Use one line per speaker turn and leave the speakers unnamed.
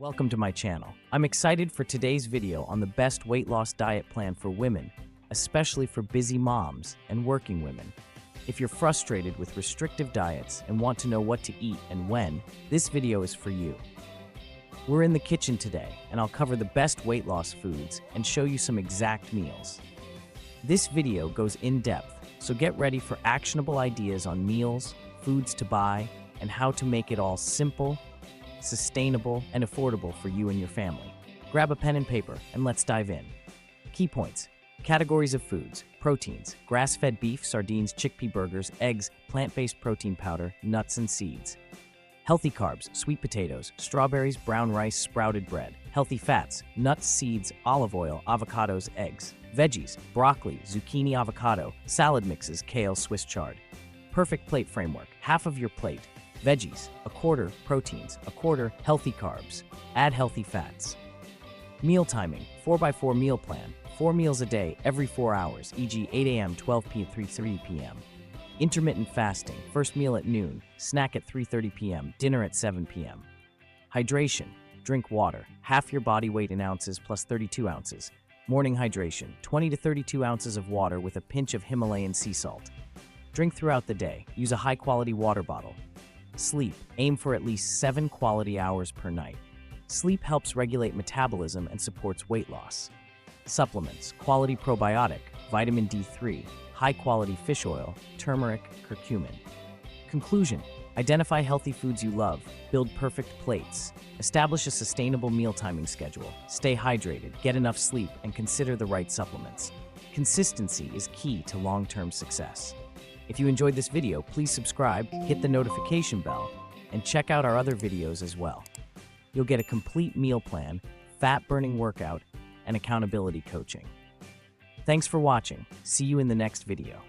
Welcome to my channel. I'm excited for today's video on the best weight loss diet plan for women, especially for busy moms and working women. If you're frustrated with restrictive diets and want to know what to eat and when, this video is for you. We're in the kitchen today, and I'll cover the best weight loss foods and show you some exact meals. This video goes in depth, so get ready for actionable ideas on meals, foods to buy, and how to make it all simple, sustainable, and affordable for you and your family. Grab a pen and paper and let's dive in. Key points. Categories of foods: proteins, grass-fed beef, sardines, chickpea burgers, eggs, plant-based protein powder, nuts and seeds. Healthy carbs: sweet potatoes, strawberries, brown rice, sprouted bread. Healthy fats: nuts, seeds, olive oil, avocados, eggs. Veggies: broccoli, zucchini, avocado, salad mixes, kale, Swiss chard. Perfect plate framework: half of your plate. Veggies, a quarter proteins, a quarter healthy carbs. Add healthy fats. Meal timing: 4x4 meal plan. 4 meals a day, every 4 hours, e.g. 8 a.m., 12 p.m., 3:30 p.m. Intermittent fasting: first meal at noon, snack at 3:30 p.m., dinner at 7 p.m. Hydration: drink water, half your body weight in ounces plus 32 ounces. Morning hydration: 20 to 32 ounces of water with a pinch of Himalayan sea salt. Drink throughout the day. Use a high-quality water bottle. Sleep: aim for at least 7 quality hours per night. Sleep helps regulate metabolism and supports weight loss. Supplements: quality probiotic, vitamin D3, high-quality fish oil, turmeric, curcumin. Conclusion: identify healthy foods you love, build perfect plates, establish a sustainable meal timing schedule, stay hydrated, get enough sleep, and consider the right supplements. Consistency is key to long-term success. If you enjoyed this video, please subscribe, hit the notification bell, and check out our other videos as well. You'll get a complete meal plan, fat-burning workout, and accountability coaching. Thanks for watching. See you in the next video.